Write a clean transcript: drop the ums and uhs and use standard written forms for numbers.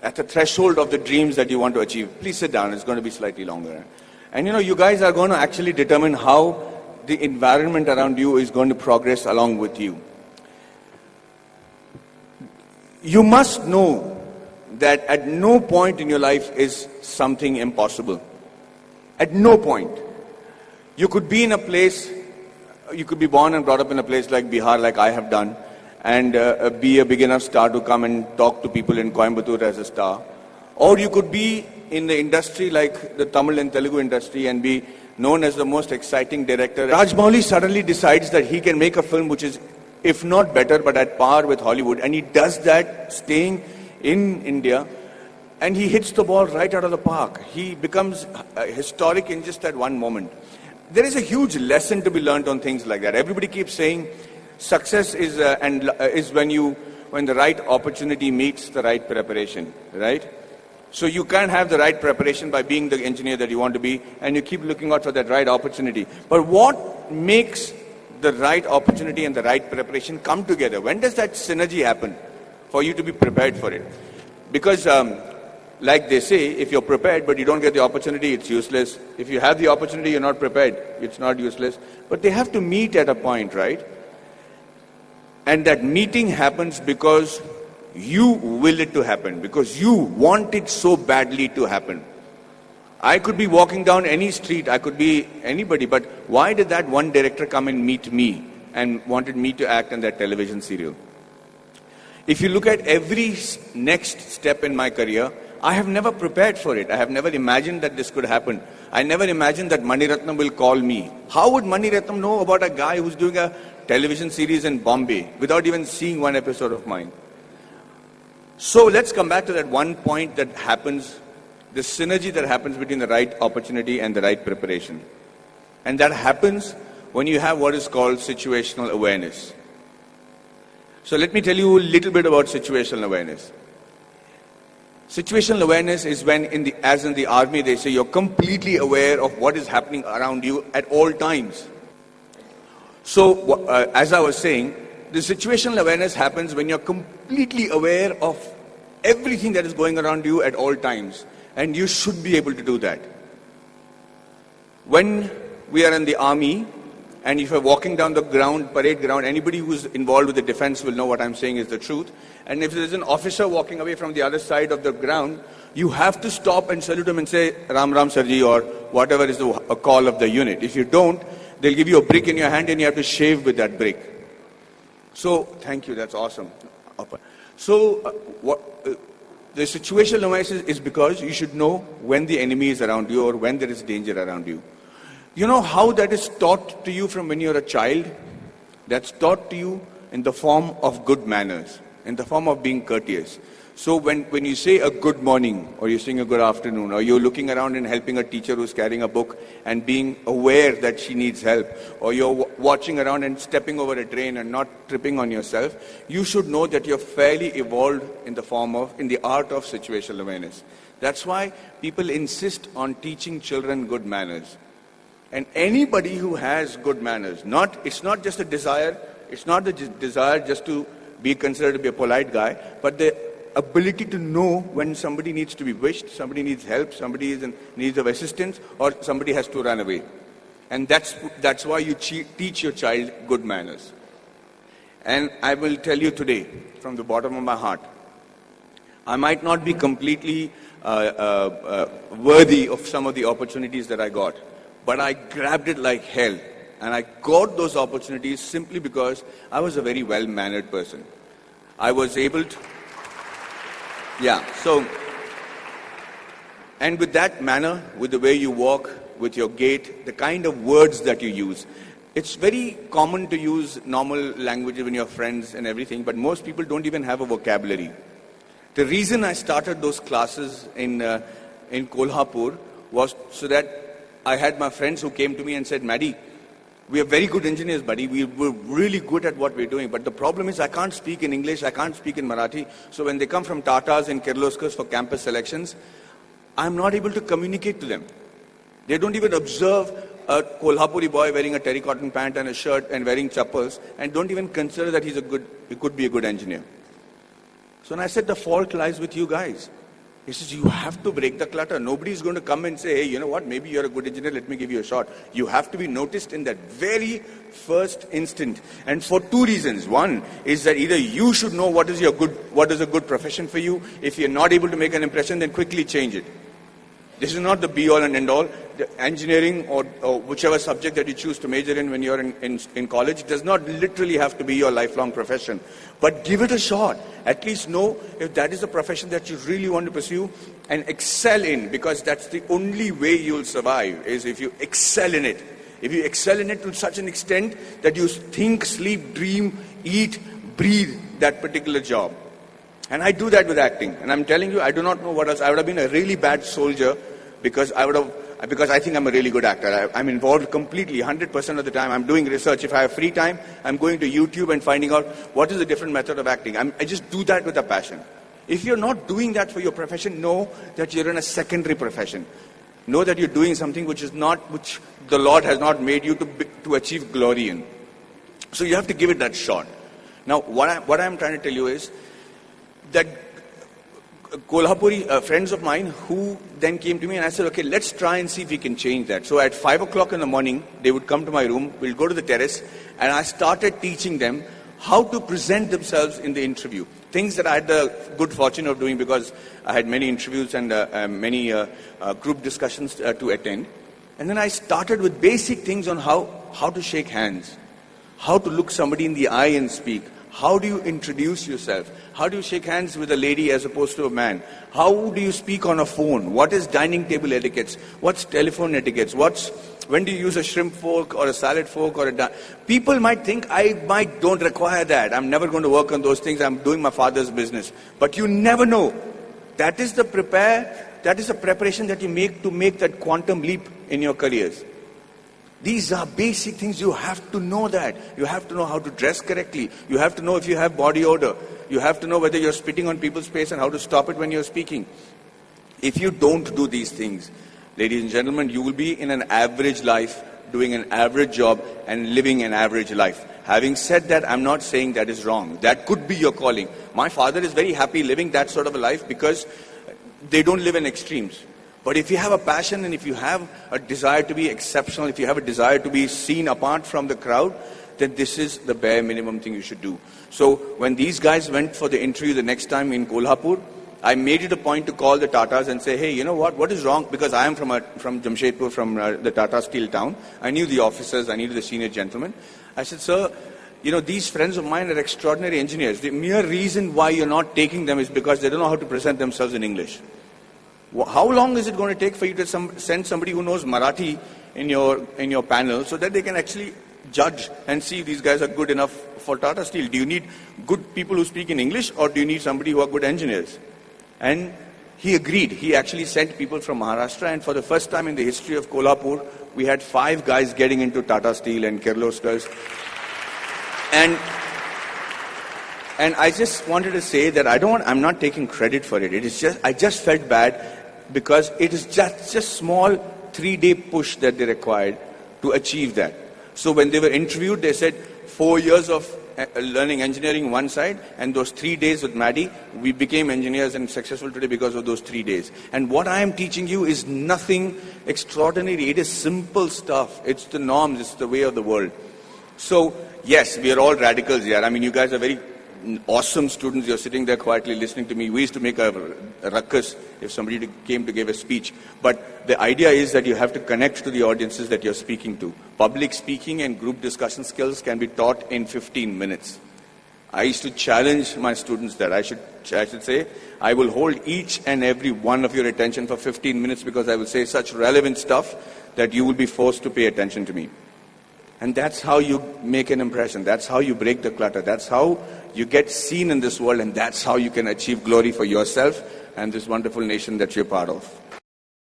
at the threshold of the dreams that you want to achieve. Please sit down, it's going to be slightly longer. And you guys are going to actually determine how the environment around you is going to progress along with you. You must know that at no point in your life is something impossible. At no point. You could be in a place, you could be born and brought up in a place like Bihar, like I have done, and be a big enough star to come and talk to people in Coimbatore as a star. Or you could be in the industry like the Tamil and Telugu industry and be known as the most exciting director. Rajamouli suddenly decides that he can make a film which is, if not better, but at par with Hollywood. And he does that staying in India, and he hits the ball right out of the park. He becomes historic in just that one moment. There is a huge lesson to be learned on things like that. Everybody keeps saying success is when the right opportunity meets the right preparation, right? So you can't have the right preparation by being the engineer that you want to be, and you keep looking out for that right opportunity. But what makes the right opportunity and the right preparation come together? When does that synergy happen for you to be prepared for it? Because like they say, if you're prepared but you don't get the opportunity, it's useless. If you have the opportunity, you're not prepared, it's not useless. But they have to meet at a point, right? And that meeting happens because you will it to happen, because you want it so badly to happen. I could be walking down any street, I could be anybody, but why did that one director come and meet me and wanted me to act in that television serial? If you look at every next step in my career, I have never prepared for it. I have never imagined that this could happen. I never imagined that Mani Ratnam will call me. How would Mani Ratnam know about a guy who's doing a television series in Bombay without even seeing one episode of mine? So let's come back to that one point that happens, the synergy that happens between the right opportunity and the right preparation. And that happens when you have what is called situational awareness. So let me tell you a little bit about situational awareness. Situational awareness is when, as in the army, they say you're completely aware of what is happening around you at all times. So, as I was saying, the situational awareness happens when you're completely aware of everything that is going around you at all times. And you should be able to do that. When we are in the army, and if you're walking down the parade ground, anybody who's involved with the defense will know what I'm saying is the truth. And if there's an officer walking away from the other side of the ground, you have to stop and salute him and say, Ram Ram Sarji, or whatever is the call of the unit. If you don't, they'll give you a brick in your hand and you have to shave with that brick. So, thank you, that's awesome. So, the situational awareness is because you should know when the enemy is around you or when there is danger around you. You know how that is taught to you from when you're a child? That's taught to you in the form of good manners, in the form of being courteous. So when you say a good morning, or you're saying a good afternoon, or you're looking around and helping a teacher who's carrying a book and being aware that she needs help, or you're watching around and stepping over a drain and not tripping on yourself, you should know that you're fairly evolved in the art of situational awareness. That's why people insist on teaching children good manners. And anybody who has good manners, it's not just a desire, it's not the desire just to be considered to be a polite guy, but the ability to know when somebody needs to be wished, somebody needs help, somebody is in need of assistance, or somebody has to run away. And that's why you teach your child good manners. And I will tell you today, from the bottom of my heart, I might not be completely worthy of some of the opportunities that I got, but I grabbed it like hell. And I got those opportunities simply because I was a very well-mannered person. I was able to... And with that manner, with the way you walk, with your gait, the kind of words that you use, it's very common to use normal language when you're friends and everything, but most people don't even have a vocabulary. The reason I started those classes in Kolhapur was so that I had my friends who came to me and said, Maddie, we are very good engineers, buddy. We're really good at what we're doing. But the problem is I can't speak in English, I can't speak in Marathi. So when they come from Tatas and Kirloskars for campus selections, I'm not able to communicate to them. They don't even observe a Kolhapuri boy wearing a terracotta pant and a shirt and wearing chappals and don't even consider that he could be a good engineer. So I said, the fault lies with you guys. He says, you have to break the clutter. Nobody's going to come and say, hey, you know what, maybe you're a good engineer, let me give you a shot. You have to be noticed in that very first instant. And for two reasons. One is that either you should know what is a good profession for you. If you're not able to make an impression, then quickly change it. This is not the be-all and end-all. The engineering or whichever subject that you choose to major in when you're in college does not literally have to be your lifelong profession. But give it a shot. At least know if that is a profession that you really want to pursue and excel in, because that's the only way you'll survive, is if you excel in it. If you excel in it to such an extent that you think, sleep, dream, eat, breathe that particular job. And I do that with acting. And I'm telling you, I do not know what else. I would have been a really bad soldier because I think I'm a really good actor. I'm involved completely, 100% of the time. I'm doing research. If I have free time, I'm going to YouTube and finding out what is a different method of acting. I just do that with a passion. If you're not doing that for your profession, know that you're in a secondary profession. Know that you're doing something which the Lord has not made you to achieve glory in. So you have to give it that shot. Now, what I'm trying to tell you is that Kolhapuri friends of mine who then came to me and I said, okay, let's try and see if we can change that. So at 5 o'clock in the morning, they would come to my room, we'll go to the terrace, and I started teaching them how to present themselves in the interview. Things that I had the good fortune of doing because I had many interviews and many group discussions to attend. And then I started with basic things on how to shake hands, how to look somebody in the eye and speak. How do you introduce yourself? How do you shake hands with a lady as opposed to a man? How do you speak on a phone? What is dining table etiquettes? What's telephone etiquettes? When do you use a shrimp fork or a salad fork or people might think I don't require that. I'm never going to work on those things. I'm doing my father's business. But you never know. That is the preparation that you make to make that quantum leap in your careers. These are basic things. You have to know that. You have to know how to dress correctly. You have to know if you have body odor. You have to know whether you're spitting on people's face and how to stop it when you're speaking. If you don't do these things, ladies and gentlemen, you will be in an average life, doing an average job and living an average life. Having said that, I'm not saying that is wrong. That could be your calling. My father is very happy living that sort of a life because they don't live in extremes. But if you have a passion and if you have a desire to be exceptional, if you have a desire to be seen apart from the crowd, then this is the bare minimum thing you should do. So when these guys went for the interview the next time in Kolhapur, I made it a point to call the Tatas and say, hey, you know what is wrong? Because I am from Jamshedpur, from the Tata Steel town. I knew the officers, I knew the senior gentlemen. I said, sir, these friends of mine are extraordinary engineers. The mere reason why you're not taking them is because they don't know how to present themselves in English. How long is it going to take for you to send somebody who knows Marathi in your panel so that they can actually judge and see if these guys are good enough for Tata Steel? Do you need good people who speak in English or do you need somebody who are good engineers? And he agreed. He actually sent people from Maharashtra, and for the first time in the history of Kolhapur, we had 5 guys getting into Tata Steel and Kirloskars. And I just wanted to say that I'm not taking credit for it. I just felt bad because it is just a small 3-day push that they required to achieve that. So when they were interviewed, they said 4 years of learning engineering one side, and those 3 days with Maddie, we became engineers and successful today because of those 3 days. And what I am teaching you is nothing extraordinary. It is simple stuff. It's the norms. It's the way of the world. So yes, we are all radicals here. I mean, you guys are very awesome students. You're sitting there quietly listening to me. We used to make a ruckus if somebody came to give a speech. But the idea is that you have to connect to the audiences that you're speaking to. Public speaking and group discussion skills can be taught in 15 minutes. I used to challenge my students that I should say, I will hold each and every one of your attention for 15 minutes because I will say such relevant stuff that you will be forced to pay attention to me. And that's how you make an impression. That's how you break the clutter. That's how you get seen in this world, and that's how you can achieve glory for yourself and this wonderful nation that you're part of.